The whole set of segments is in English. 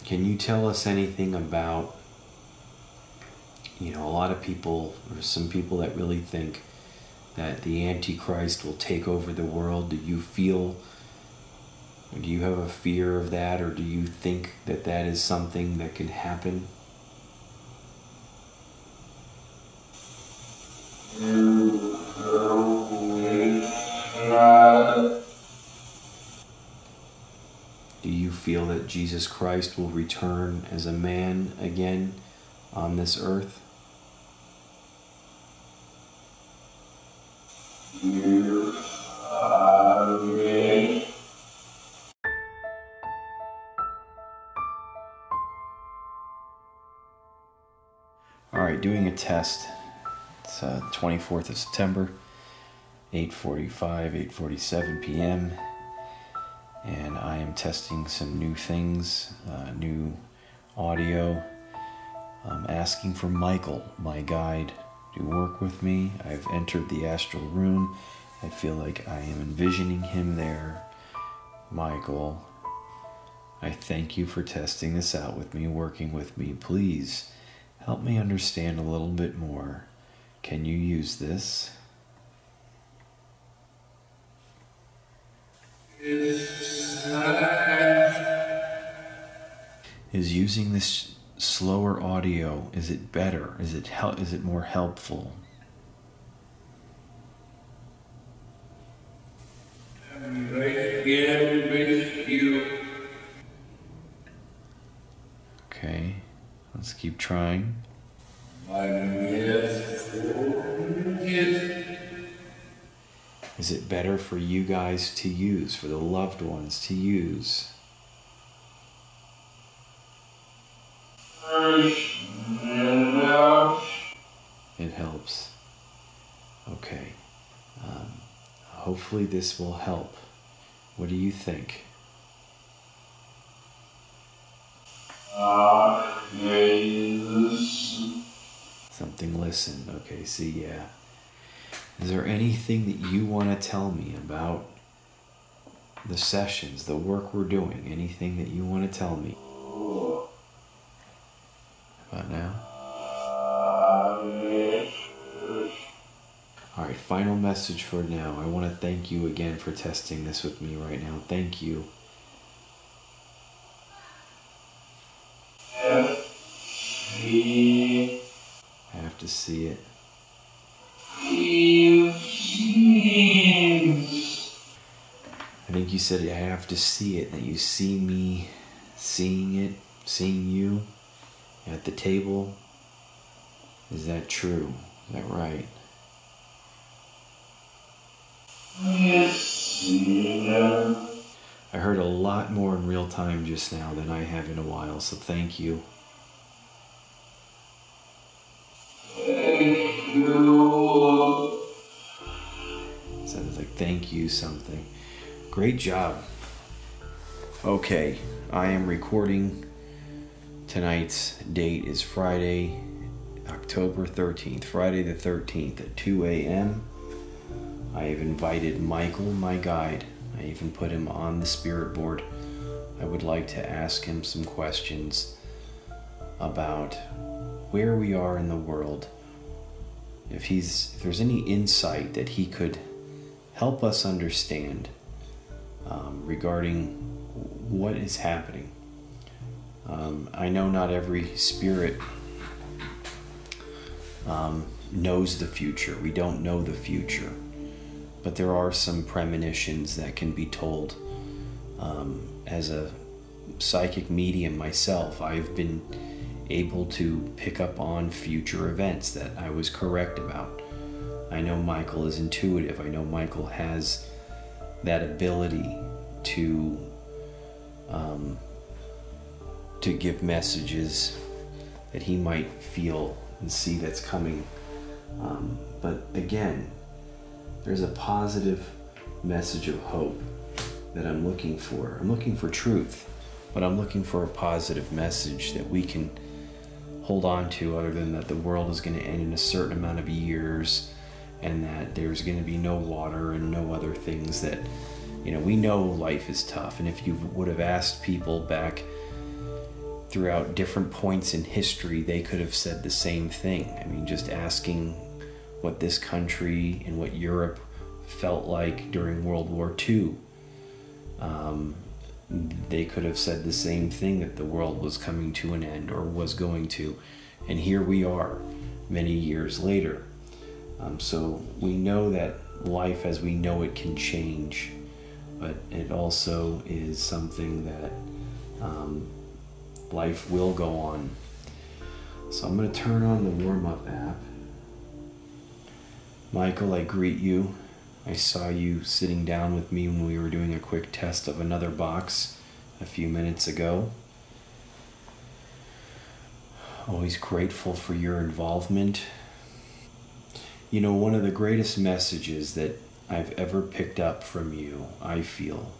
Can you tell us anything about, a lot of people, or some people that really think that the Antichrist will take over the world? Do you feel, or do you have a fear of that, or do you think that that is something that could happen? Do you feel that Jesus Christ will return as a man again on this earth? Alright, doing a test. It's 24th of September, 8:45, 8:47 p.m. And I am testing some new things, new audio. I'm asking for Michael, my guide, to work with me. I've entered the astral room. I feel like I am envisioning him there. Michael, I thank you for testing this out with me, working with me. Please help me understand a little bit more. Can you use this? Is using this slower audio, is it better? Is it more helpful? Okay, let's keep trying. Is it better for you guys to use, for the loved ones to use? It helps. Okay. Hopefully this will help. What do you think? Something listen. Okay, see, yeah. Is there anything that you want to tell me about the sessions, the work we're doing? Anything that you want to tell me? About now? Alright, final message for now. I want to thank you again for testing this with me right now. Thank you. I have to see it. I think you said I have to see it, that you see me seeing it, seeing you at the table. Is that true? Is that right? I heard a lot more in real time just now than I have in a while, so thank you. Sounds like thank you something. Great job. Okay, I am recording. Tonight's date is Friday, October 13th, Friday the 13th at 2 a.m. I have invited Michael, my guide. I even put him on the spirit board. I would like to ask him some questions about where we are in the world. If there's any insight that he could help us understand regarding what is happening. I know not every spirit knows the future. We don't know the future. But there are some premonitions that can be told. As a psychic medium myself, I've been able to pick up on future events that I was correct about. I know Michael is intuitive. I know Michael has that ability to give messages that he might feel and see that's coming. But again, there's a positive message of hope that I'm looking for. I'm looking for truth, but I'm looking for a positive message that we can hold on to, other than that the world is going to end in a certain amount of years and that there's going to be no water and no other things that, we know life is tough. And if you would have asked people back throughout different points in history, they could have said the same thing. I mean, just asking what this country and what Europe felt like during World War II. They could have said the same thing, that the world was coming to an end or was going to. And here we are, many years later. So we know that life as we know it can change, but it also is something that life will go on. So I'm going to turn on the warm-up app. Michael, I greet you. I saw you sitting down with me when we were doing a quick test of another box a few minutes ago. Always grateful for your involvement. You know, one of the greatest messages that I've ever picked up from you, I feel,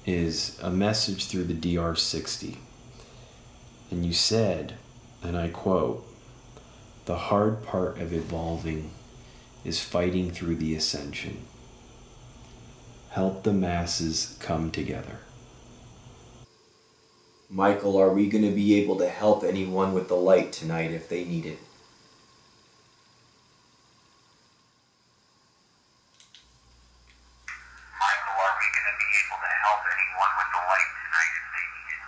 is a message through the DR60. And you said, and I quote, "The hard part of evolving is fighting through the ascension. Help the masses come together." Michael, are we going to be able to help anyone with the light tonight if they need it? Michael, are we going to be able to help anyone with the light tonight if they need it?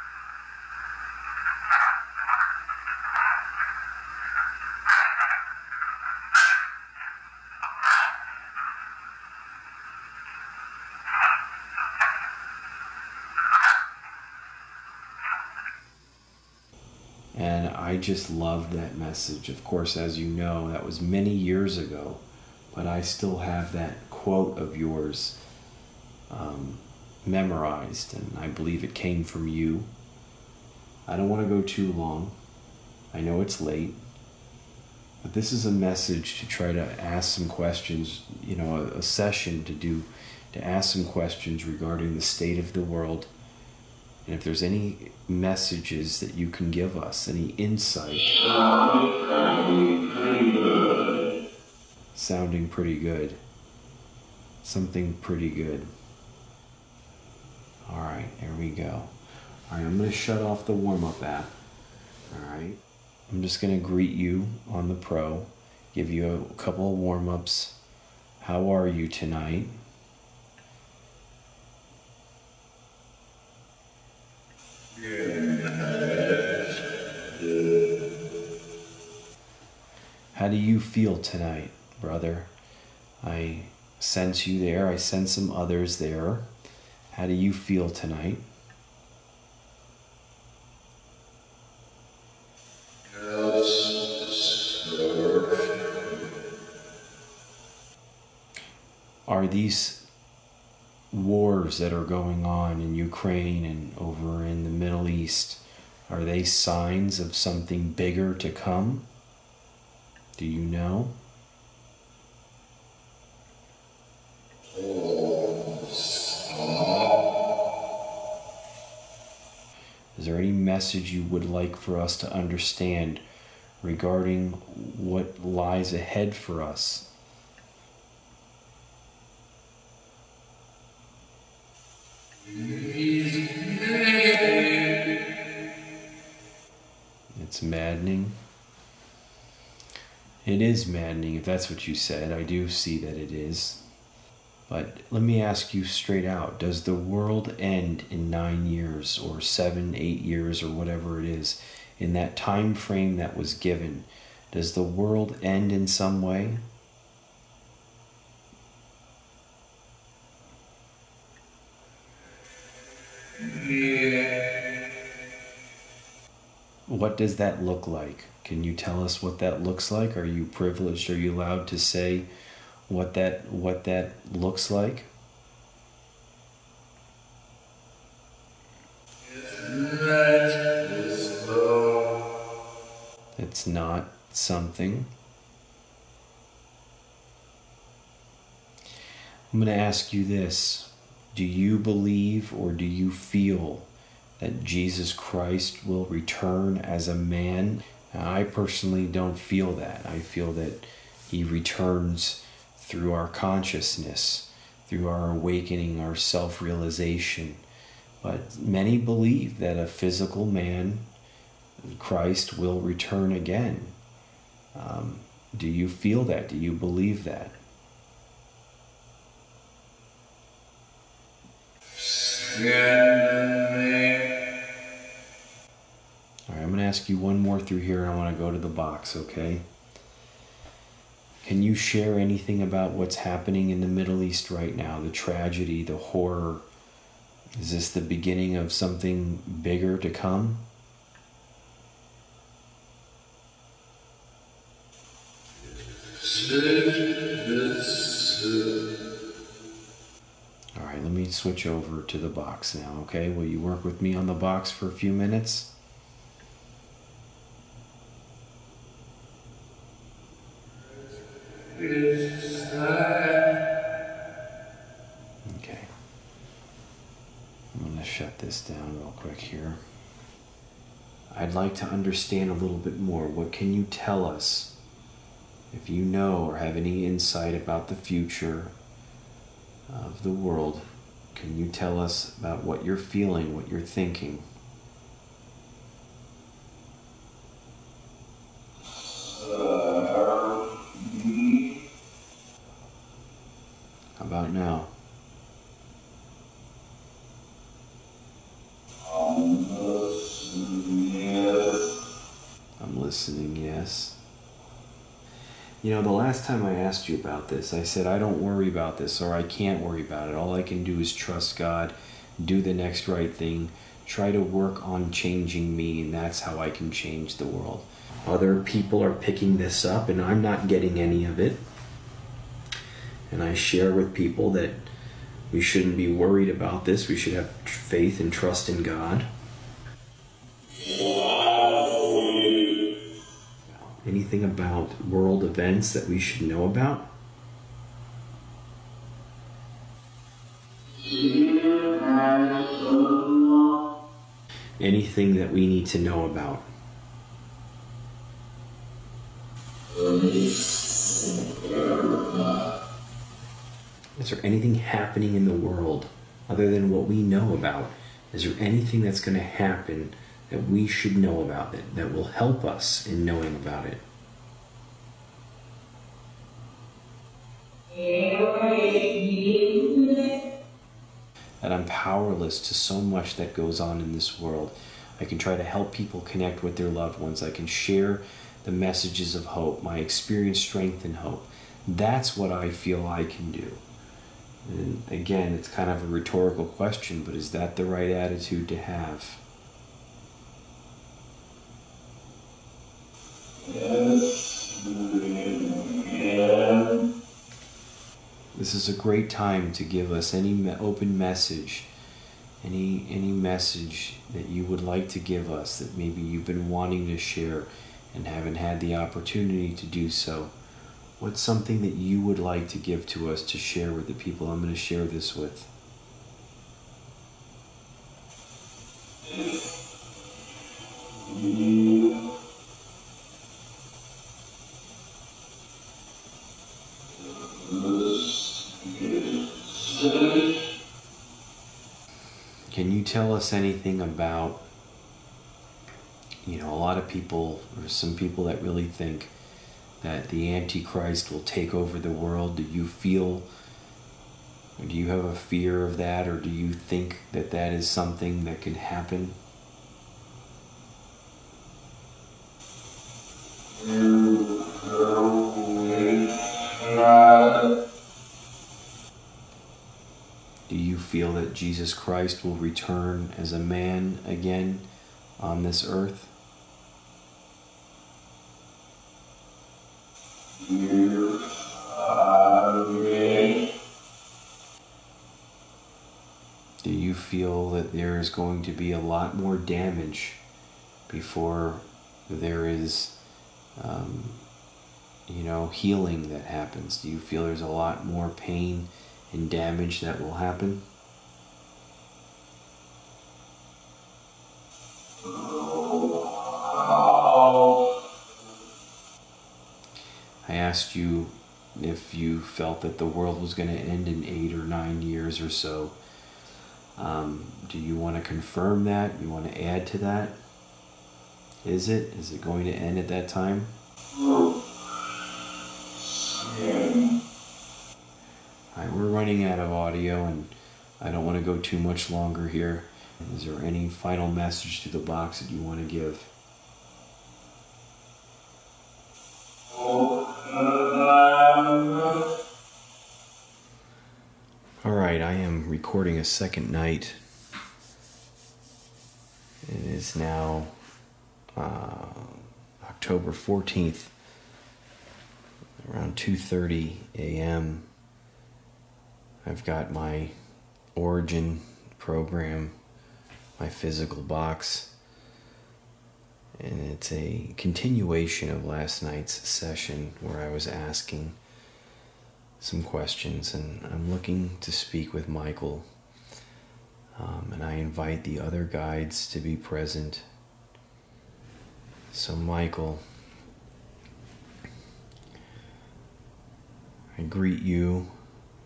And I just loved that message. Of course, as you know, that was many years ago, but I still have that quote of yours memorized, and I believe it came from you. I don't want to go too long. I know it's late, but this is a message to try to ask some questions, you know, a session to ask some questions regarding the state of the world. And if there's any messages that you can give us, any insight. Sounding pretty good. Something pretty good. All right, here we go. All right, I'm going to shut off the warm-up app. All right. I'm just going to greet you on the Pro, give you a couple of warm-ups. How are you tonight? How do you feel tonight, brother? I sense you there. I sense some others there. How do you feel tonight? Are these wars that are going on in Ukraine and over in the Middle East, are they signs of something bigger to come? Do you know? Is there any message you would like for us to understand regarding what lies ahead for us? It's maddening. It is maddening, if that's what you said. I do see that it is. But let me ask you straight out. Does the world end in 9 years or 7, 8 years or whatever it is? In that time frame that was given, does the world end in some way? What does that look like? Can you tell us what that looks like? Are you privileged? Are you allowed to say what that looks like? It's not something. I'm going to ask you this. Do you believe or do you feel that Jesus Christ will return as a man? Now, I personally don't feel that. I feel that he returns through our consciousness, through our awakening, our self-realization. But many believe that a physical man, Christ, will return again. Do you feel that? Do you believe that? All right, I'm going to ask you one more through here, and I want to go to the box, okay? Can you share anything about what's happening in the Middle East right now? The tragedy, the horror. Is this the beginning of something bigger to come? All right, let me switch over to the box now, okay? Will you work with me on the box for a few minutes? Okay. I'm going to shut this down real quick here. I'd like to understand a little bit more. What can you tell us, if you know or have any insight about the future of the world? Can you tell us about what you're feeling, what you're thinking? How about now? I'm listening, yes. You know, the last time I asked you about this, I said, I don't worry about this, or I can't worry about it. All I can do is trust God, do the next right thing, try to work on changing me, and that's how I can change the world. Other people are picking this up, and I'm not getting any of it. And I share with people that we shouldn't be worried about this. We should have faith and trust in God. Anything about world events that we should know about? Anything that we need to know about? Is there anything happening in the world other than what we know about? Is there anything that's going to happen that we should know about it, that will help us in knowing about it? That I'm powerless to so much that goes on in this world. I can try to help people connect with their loved ones. I can share the messages of hope, my experience, strength, and hope. That's what I feel I can do. And again, it's kind of a rhetorical question, but is that the right attitude to have? Yes. This is a great time to give us any open message, any message that you would like to give us that maybe you've been wanting to share and haven't had the opportunity to do so. What's something that you would like to give to us to share with the people I'm going to share this with? Can you tell us anything about, a lot of people, or some people that really think that the Antichrist will take over the world? Do you feel, or do you have a fear of that, or do you think that that is something that could happen? Do you feel that Jesus Christ will return as a man again on this earth? Do you feel that there is going to be a lot more damage before there is, healing that happens? Do you feel there's a lot more pain and damage that will happen? I asked you if you felt that the world was going to end in 8 or 9 years or so. Do you want to confirm that? You want to add to that? Is it? Is it going to end at that time? Alright, we're running out of audio and I don't want to go too much longer here. Is there any final message to the box that you want to give? Alright, I am recording a second night. It is now October 14th, around 2:30 a.m. I've got my origin program, my physical box, and it's a continuation of last night's session where I was asking some questions, and I'm looking to speak with Michael, and I invite the other guides to be present. So Michael, I greet you.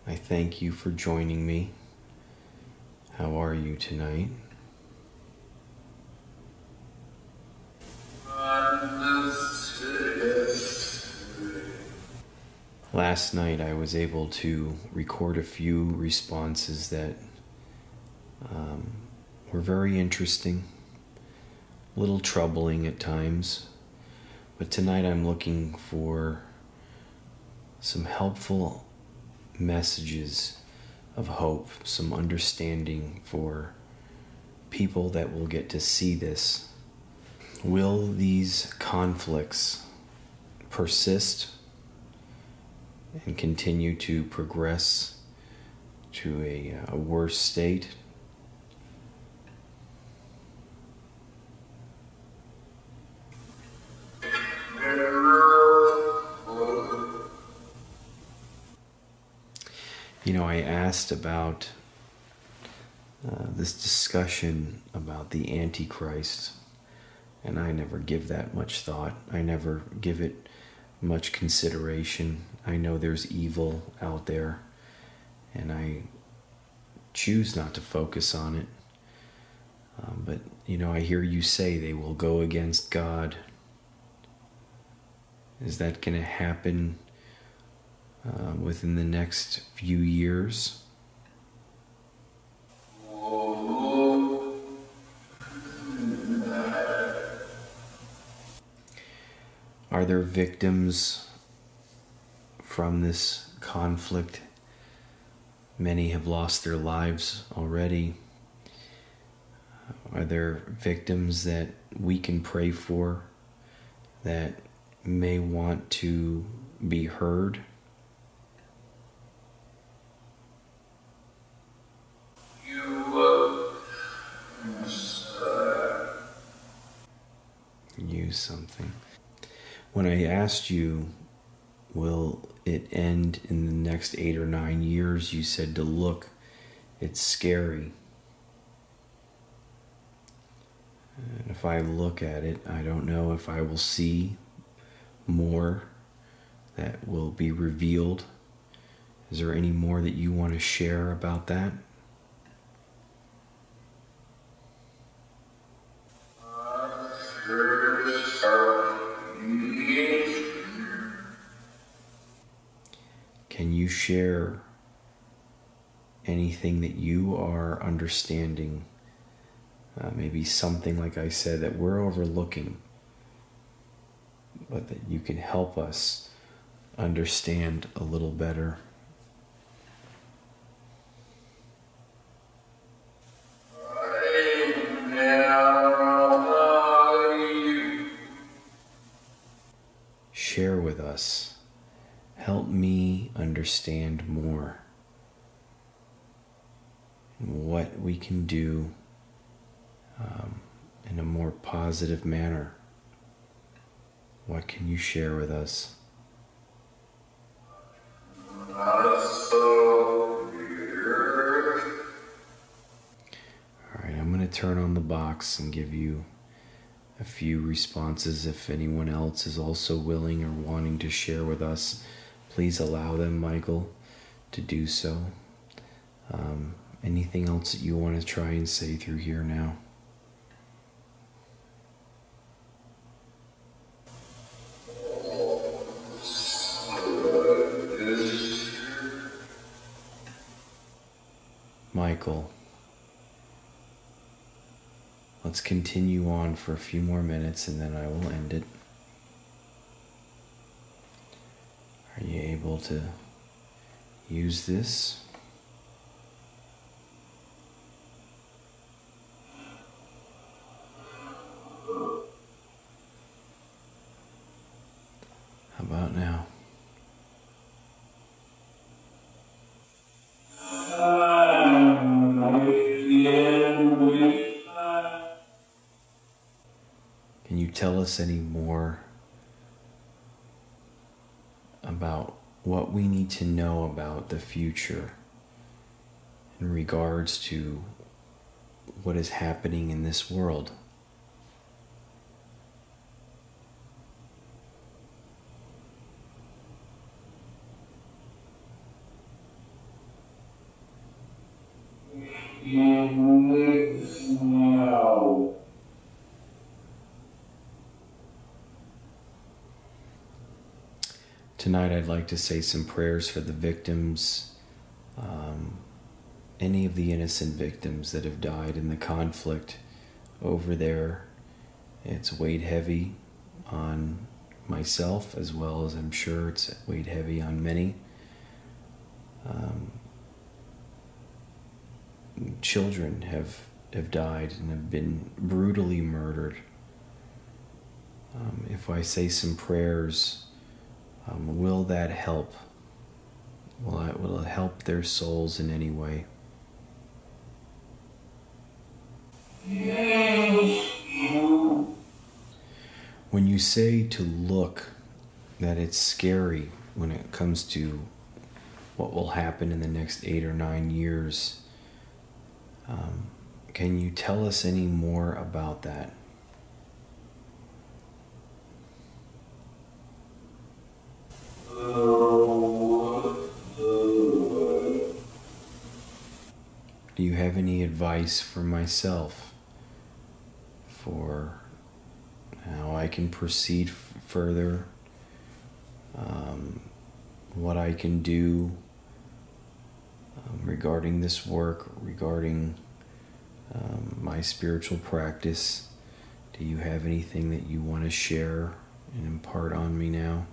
I thank you for joining me. How are you tonight? Last night I was able to record a few responses that were very interesting, a little troubling at times, but tonight I'm looking for some helpful messages of hope, some understanding for people that will get to see this. Will these conflicts persist and continue to progress to a worse state? You know, I asked about this discussion about the Antichrist, and I never give that much thought. I never give it much consideration. I know there's evil out there, and I choose not to focus on it. But, you know, I hear you say they will go against God. Is that going to happen within the next few years? Are there victims from this conflict? Many have lost their lives already. Are there victims that we can pray for that may want to be heard? Use something. When I asked you, will it end in the next 8 or 9 years, you said to look, it's scary. And if I look at it, I don't know if I will see more that will be revealed. Is there any more that you want to share about that? Can you share anything that you are understanding? Maybe something, like I said, that we're overlooking, but that you can help us understand a little better. Share with us. Help me understand more and what we can do in a more positive manner. What can you share with us? Alright, I'm going to turn on the box and give you a few responses. If anyone else is also willing or wanting to share with us, please allow them, Michael, to do so. Anything else that you want to try and say through here now? Michael, let's continue on for a few more minutes and then I will end it. Are you able to use this? How about now? Can you tell us any more about what we need to know about the future in regards to what is happening in this world? Tonight I'd like to say some prayers for the victims, any of the innocent victims that have died in the conflict over there. It's weighed heavy on myself, as well as I'm sure it's weighed heavy on many. Children have died and have been brutally murdered. If I say some prayers, will that help? Will it help their souls in any way? When you say to look, that it's scary when it comes to what will happen in the next 8 or 9 years, can you tell us any more about that? Do you have any advice for myself for how I can proceed further, what I can do regarding this work, regarding my spiritual practice? Do you have anything that you want to share and impart on me now?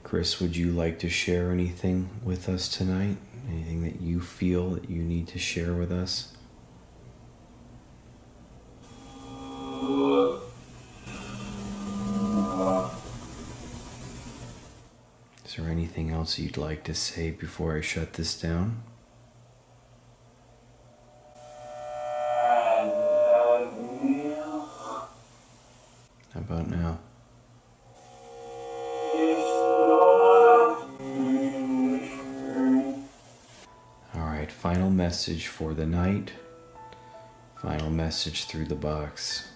Chris, would you like to share anything with us tonight? Anything that you feel that you need to share with us? Is there anything else you'd like to say before I shut this down? How about now? Alright, final message for the night. Final message through the box.